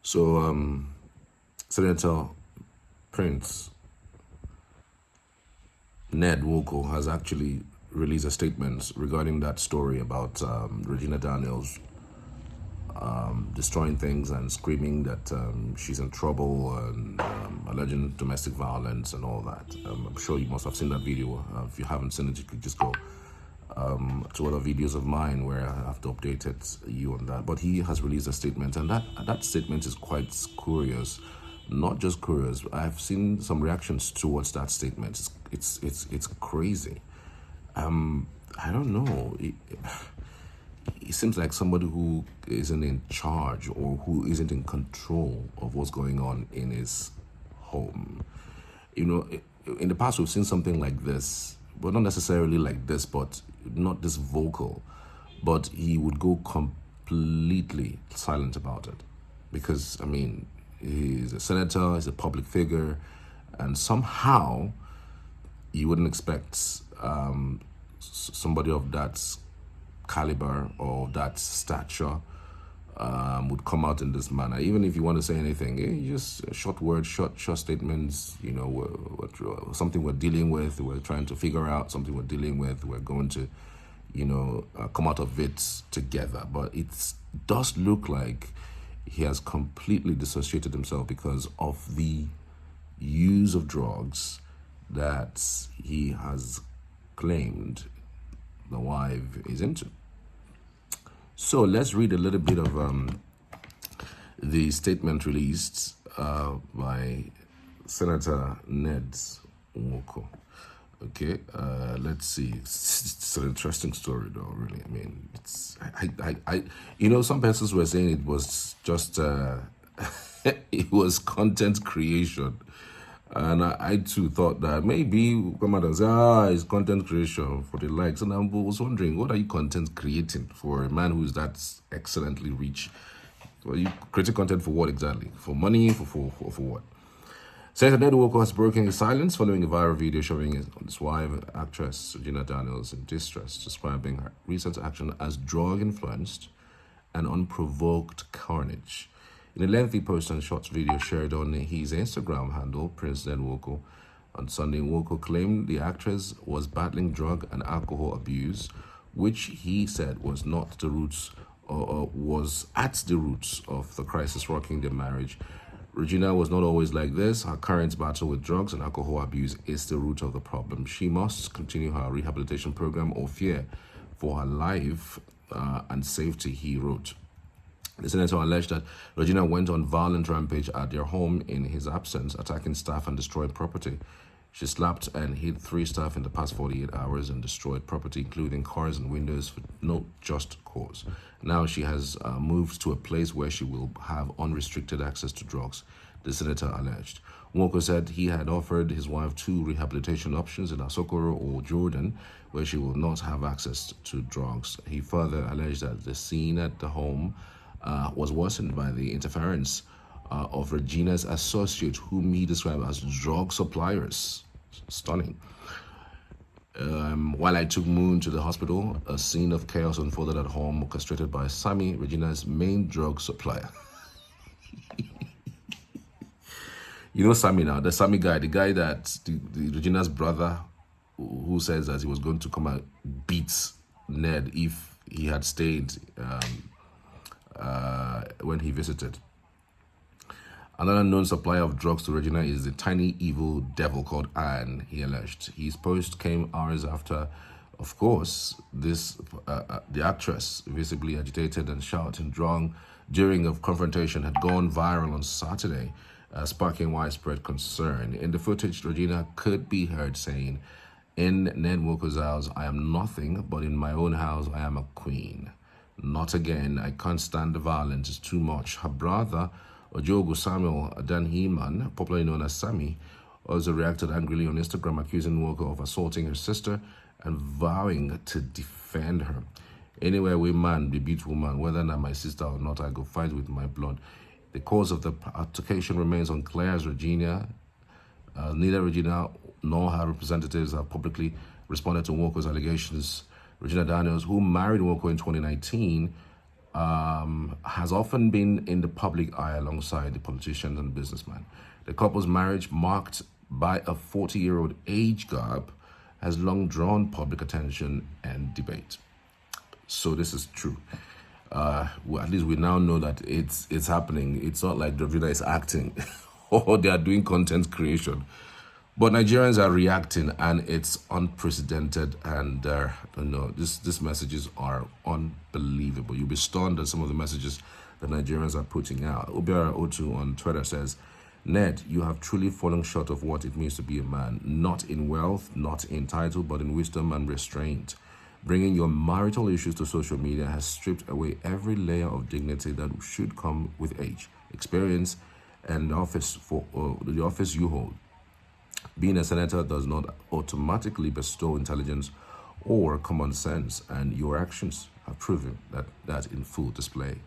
So, Senator Prince Ned Nwoko has actually released a statement regarding that story about Regina Daniels destroying things and screaming that she's in trouble and alleging domestic violence and all that. I'm sure you must have seen that video. If you haven't seen it, you could just go to other videos of mine where I have to update you on that. But he has released a statement, and that statement is quite curious. Not just curious. I've seen some reactions towards that statement. It's crazy. I don't know. It seems like somebody who isn't in charge or who isn't in control of what's going on in his home. You know, in the past we've seen something like this, but not necessarily like this, but not this vocal. But he would go completely silent about it. Because, I mean, he's a senator, he's a public figure, and somehow you wouldn't expect somebody of that caliber or that stature would come out in this manner. Even if you want to say anything, just short words, short statements. You know, something we're dealing with, we're trying to figure out something we're dealing with. We're going to, come out of it together. But it does look like he has completely dissociated himself because of the use of drugs that he has claimed the wife is into. So let's read a little bit of the statement released by Senator Ned Nwoko. Okay, let's see. It's an interesting story, though. Really, I mean, some persons were saying it was just it was content creation. And I too thought that maybe come out and say, it's content creation for the likes. And I was wondering, what are you content creating for a man who's that excellently rich? Are you creating content for what exactly? For money? For what? Senator Ned Nwoko has broken his silence following a viral video showing his wife, actress Regina Daniels, in distress, describing her recent action as drug-influenced and unprovoked carnage. In a lengthy post and short video shared on his Instagram handle, Prince Ned Nwoko, on Sunday, Nwoko claimed the actress was battling drug and alcohol abuse, which he said was not the roots or was at the roots of the crisis rocking their marriage. Regina was not always like this. Her current battle with drugs and alcohol abuse is the root of the problem. She must continue her rehabilitation program or fear for her life and safety, he wrote. The senator alleged that Regina went on violent rampage at their home in his absence, attacking staff and destroying property. She slapped and hit 3 staff in the past 48 hours and destroyed property, including cars and windows, for no just cause. Now she has moved to a place where she will have unrestricted access to drugs, the senator alleged. Nwoko said he had offered his wife 2 rehabilitation options in Asokoro or Jordan, where she will not have access to drugs. He further alleged that the scene at the home was worsened by the interference of Regina's associate, whom he described as drug suppliers. Stunning. While I took Moon to the hospital, a scene of chaos unfolded at home, orchestrated by Sammy, Regina's main drug supplier. You know Sammy now, the Sammy guy, the guy that the Regina's brother, who says that he was going to come and beat Ned if he had stayed when he visited. Another known supplier of drugs to Regina is the tiny evil devil called Anne, he alleged. His post came hours after, of course, the actress, visibly agitated and shouting drunk during a confrontation, had gone viral on Saturday, sparking widespread concern. In the footage, Regina could be heard saying, "In Ned Nwoko's house, I am nothing, but in my own house, I am a queen. Not again. I can't stand the violence. It's too much." Her brother, Ojogo Samuel Danhiman, popularly known as Sammy, also reacted angrily on Instagram, accusing Nwoko of assaulting her sister and vowing to defend her. "Anywhere we man be beat woman, whether or not my sister or not, I go fight with my blood." The cause of the altercation remains unclear as neither Regina nor her representatives have publicly responded to Nwoko's allegations. Regina Daniels, who married Nwoko in 2019, has often been in the public eye alongside the politicians and businessmen. The couple's marriage, marked by a 40-year-old age gap, has long drawn public attention and debate. So this is true. Well, at least we now know that it's happening. It's not like Regina is acting or they are doing content creation. But Nigerians are reacting, and it's unprecedented. And these messages are unbelievable. You'll be stunned at some of the messages that Nigerians are putting out. Obiara Otu on Twitter says, "Ned, you have truly fallen short of what it means to be a man, not in wealth, not in title, but in wisdom and restraint. Bringing your marital issues to social media has stripped away every layer of dignity that should come with age, experience, and the office you hold. Being a senator does not automatically bestow intelligence or common sense, and your actions have proven that in full display."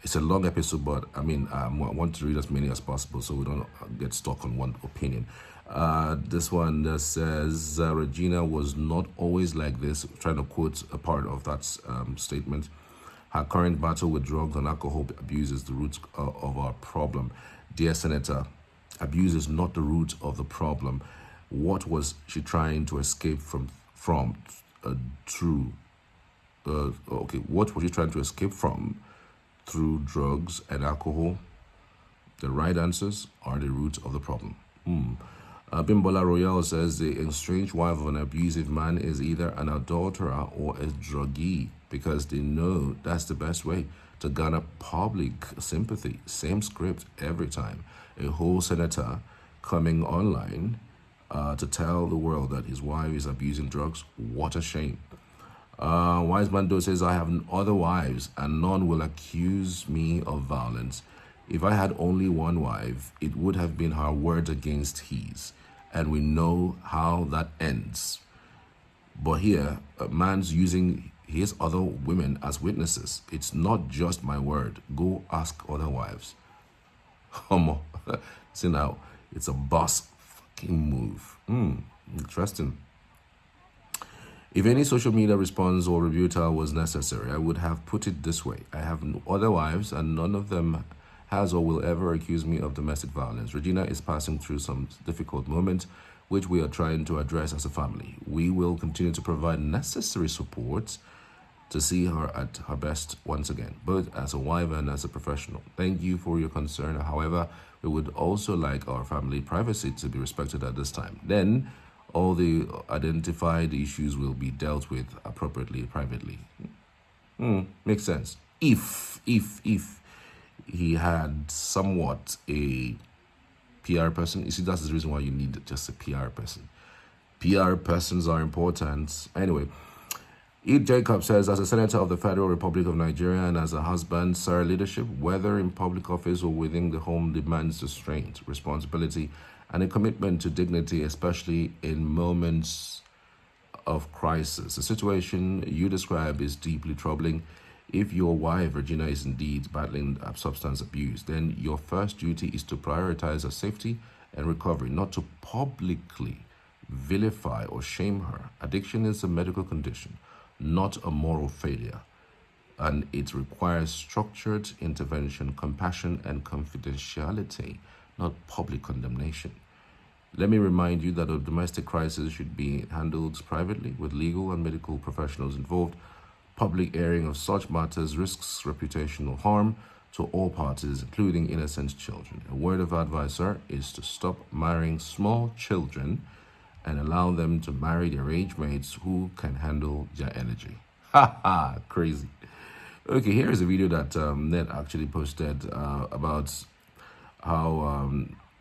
It's a long episode, but I want to read as many as possible so we don't get stuck on one opinion. This one that says, Regina was not always like this, trying to quote a part of that statement. Her current battle with drugs and alcohol abuse is the root of our problem. Dear Senator, abuse is not the root of the problem. What was she trying to escape from what was she trying to escape from through drugs and alcohol? The right answers are the root of the problem. Bimbola Royale says the estranged wife of an abusive man is either an adulterer or a druggee, because they know that's the best way to garner public sympathy. Same script every time. A whole senator coming online to tell the world that his wife is abusing drugs. What a shame. Wise Mando says, I have other wives and none will accuse me of violence. If I had only one wife, it would have been her word against his. And we know how that ends. But here, a man's using his other women as witnesses. It's not just my word. Go ask other wives. See now, it's a boss fucking move. Interesting. If any social media response or rebuttal was necessary, I would have put it this way. I have other wives and none of them has or will ever accuse me of domestic violence. Regina is passing through some difficult moments, which we are trying to address as a family. We will continue to provide necessary support to see her at her best once again, both as a wife and as a professional. Thank you for your concern. However, we would also like our family privacy to be respected at this time. Then, all the identified issues will be dealt with appropriately privately. Makes sense. If he had somewhat a PR person, you see, that's the reason why you need just a PR person. PR persons are important. Anyway, Eid Jacob says, as a senator of the Federal Republic of Nigeria and as a husband, sir, leadership, whether in public office or within the home, demands restraint, responsibility, and a commitment to dignity, especially in moments of crisis. The situation you describe is deeply troubling. If your wife, Regina, is indeed battling substance abuse, then your first duty is to prioritize her safety and recovery, not to publicly vilify or shame her. Addiction is a medical condition, not a moral failure, and it requires structured intervention, compassion, and confidentiality, not public condemnation. Let me remind you that a domestic crisis should be handled privately with legal and medical professionals involved. Public airing of such matters risks reputational harm to all parties, including innocent children. A word of advice, sir, is to stop marrying small children and allow them to marry their age mates who can handle their energy. Ha ha, crazy. Okay, here is a video that Ned actually posted about how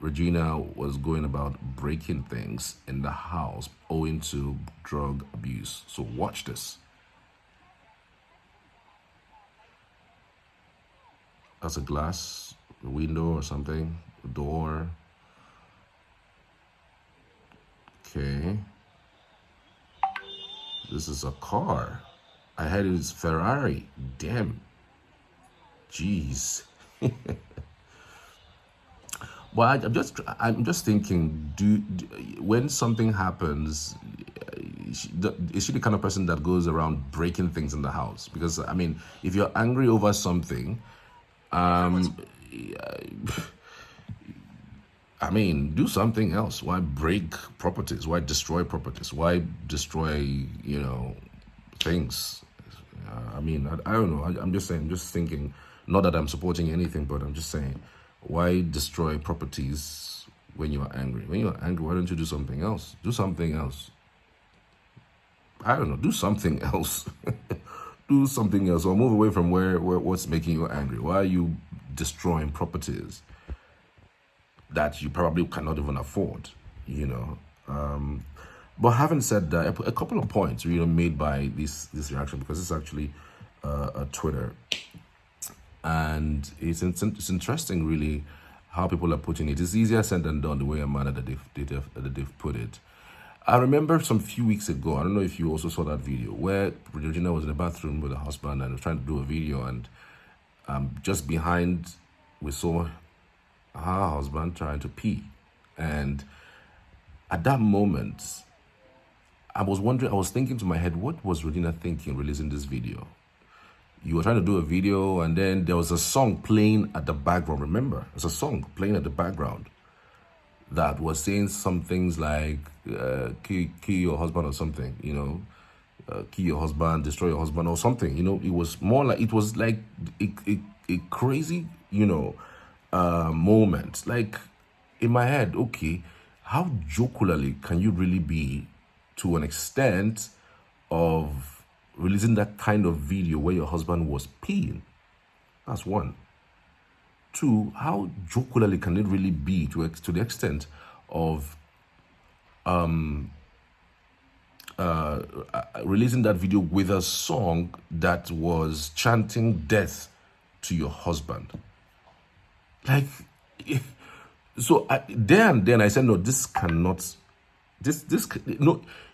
Regina was going about breaking things in the house owing to drug abuse. So watch this. That's a glass, a window or something, a door. Okay. This is a car. I had it was Ferrari. Damn. Jeez. Well, I'm just thinking. When something happens, is she the kind of person that goes around breaking things in the house? Because I mean, if you're angry over something, I mean, do something else. Why break properties? Why destroy properties? Why destroy, things? I mean, I don't know. I'm just saying, I'm just thinking, not that I'm supporting anything, but I'm just saying, why destroy properties when you're angry? When you're angry, why don't you do something else? Do something else. I don't know. Do something else. Do something else, or move away from where what's making you angry. Why are you destroying properties that you probably cannot even afford? But having said that, a couple of points made by this reaction, because it's actually a Twitter, and it's interesting really how people are putting it. It's easier said than done, the way and manner that they've put it. I remember some few weeks ago, I don't know if you also saw that video, where Regina was in the bathroom with her husband and was trying to do a video, and just behind we saw her husband trying to pee. And at that moment, I was thinking to my head, what was Regina thinking releasing this video? You were trying to do a video, and then there was a song playing at the background. Remember, there's a song playing at the background that was saying some things like, kill your husband or something, kill your husband, destroy your husband or something. It was like a crazy, moment. Like, in my head, okay, how jocularly can you really be to an extent of releasing that kind of video where your husband was peeing? That's one. Two, how jocularly can it really be to the extent of releasing that video with a song that was chanting death to your husband? Like, so then I said, no, this cannot,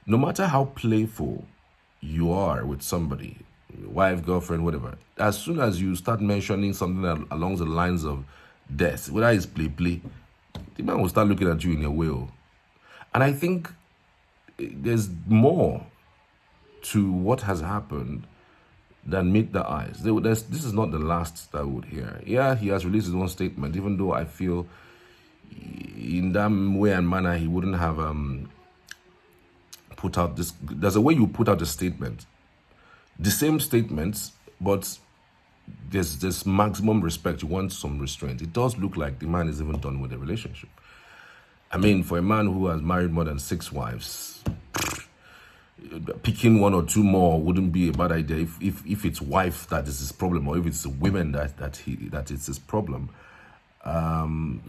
no matter how playful you are with somebody, wife, girlfriend, whatever, as soon as you start mentioning something along the lines of death, whether it's play, the man will start looking at you in a way. And I think there's more to what has happened than meet the eyes. This is not the last that we would hear. Yeah, he has released his own statement, even though I feel in that way and manner he wouldn't have put out this. There's a way you put out a statement, the same statements, but there's this maximum respect. You want some restraint. It does look like the man is even done with the relationship. I mean, for a man who has married more than 6 wives, picking 1 or 2 more wouldn't be a bad idea if it's wife that is his problem, or if it's the women that it's his problem.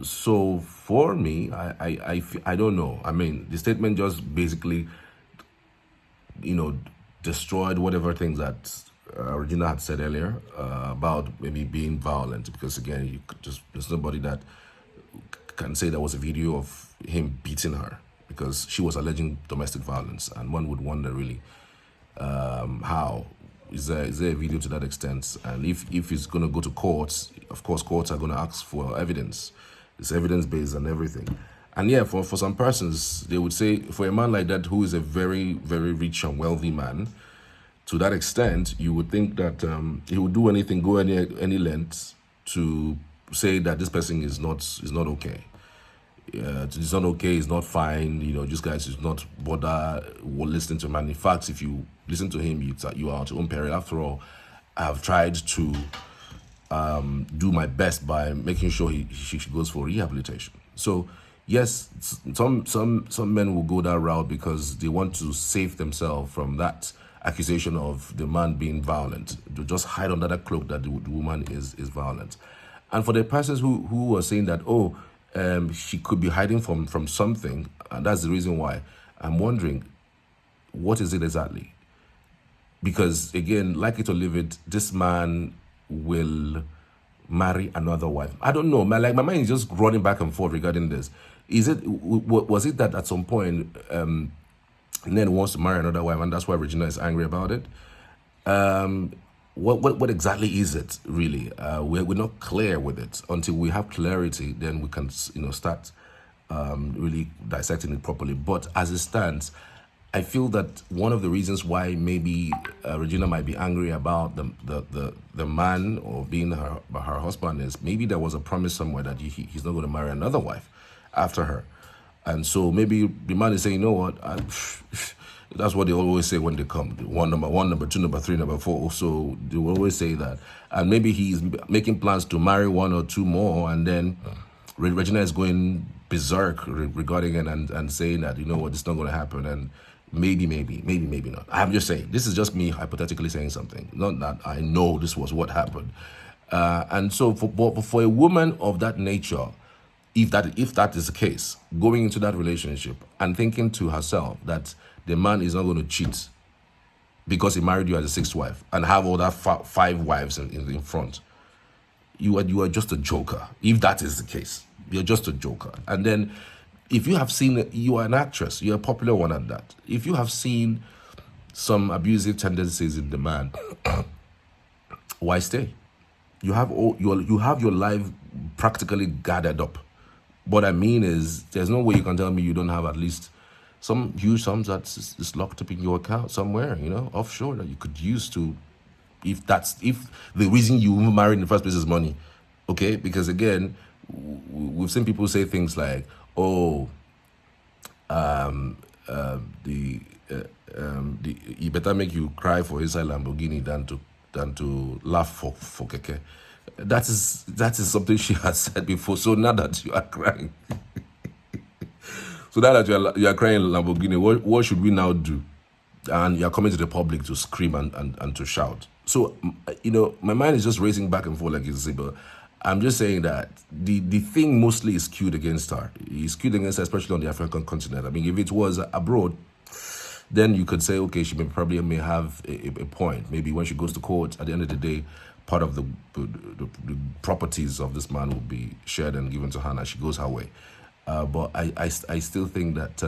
So for me, I don't know. I mean, the statement just basically, destroyed whatever things that Regina had said earlier about maybe being violent, because again, there's nobody that can say there was a video of him beating her, because she was alleging domestic violence, and one would wonder really how is there a video to that extent? And if it's going to go to courts, of course courts are going to ask for evidence. It's evidence based and everything. And yeah, for some persons, they would say, for a man like that who is a very, very rich and wealthy man, to that extent, you would think that he would do anything, go any lengths to say that this person is not okay. It's not okay, it's not fine, this guy is not bother listening to him. And in fact, if you listen to him, you are at your own peril. After all, I have tried to do my best by making sure she goes for rehabilitation. So yes, some men will go that route because they want to save themselves from that accusation of the man being violent, to just hide under that cloak that the woman is violent. And for the persons who were saying that, she could be hiding from something, and that's the reason why, I'm wondering, what is it exactly? Because again, like it or leave it, this man will marry another wife. I don't know, my mind is just running back and forth regarding this. Was it that at some point Ned wants to marry another wife, and that's why Regina is angry about it? What exactly is it really? We're not clear with it. Until we have clarity, then we can start really dissecting it properly. But as it stands, I feel that one of the reasons why maybe Regina might be angry about the man or being her husband is maybe there was a promise somewhere that he's not going to marry another wife after her. And so maybe the man is saying, you know what, that's what they always say when they come. One, number two, number three, number four. So they will always say that. And maybe he's making plans to marry one or two more, and then Regina is going berserk regarding it and saying that, you know what, it's not going to happen. And maybe not. I'm just saying, this is just me hypothetically saying something. Not that I know this was what happened. And so for a woman of that nature, if that is the case, going into that relationship and thinking to herself that the man is not going to cheat because he married you as a sixth wife and have all that five wives in front, you are just a joker. If that is the case, you're just a joker. And then if you have seen, you are an actress, you're a popular one at that. If you have seen some abusive tendencies in the man, why stay? You have your life practically gathered up. What I mean is, there's no way you can tell me you don't have at least some huge sums that's locked up in your account somewhere, you know, offshore, that you could use to, if the reason you married in the first place is money, okay? Because again, we've seen people say things like, oh, he better make you cry for inside Lamborghini than to laugh for keke. That is something she has said before. So now that you are crying, so now that you are crying Lamborghini, what should we now do? And you are coming to the public to scream and to shout. So, you know, my mind is just racing back and forth like you say, but I'm just saying that the thing mostly is skewed against her. It's skewed against her, especially on the African continent. I mean, if it was abroad, then you could say, okay, she may have a point. Maybe when she goes to court, at the end of the day, part of the properties of this man will be shared and given to her and she goes her way. But I still think that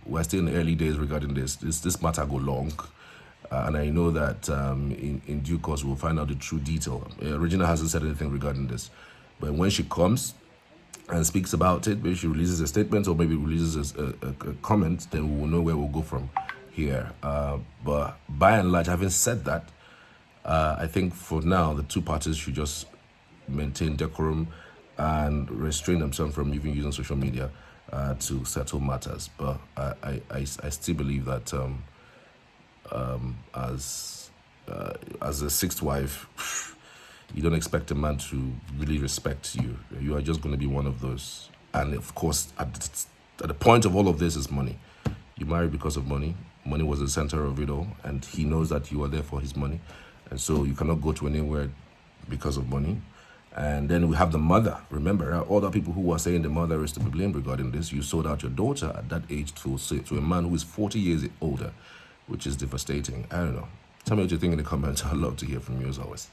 we're still in the early days regarding this matter go long. And I know that in due course we'll find out the true detail. Regina hasn't said anything regarding this. But when she comes and speaks about it, maybe she releases a statement or maybe releases a comment, then we will know where we'll go from here. But by and large, having said that, I think for now, the two parties should just maintain decorum and restrain themselves from even using social media to settle matters. But I still believe that as a sixth wife, you don't expect a man to really respect you. You are just going to be one of those. And of course, at the point of all of this is money. You married because of money. Money was the center of it all, and he knows that you are there for his money. And so you cannot go to anywhere because of money. And then we have the mother. Remember, all the people who are saying the mother is to be blamed regarding this. You sold out your daughter at that age to a man who is 40 years older, which is devastating. I don't know. Tell me what you think in the comments. I'd love to hear from you as always.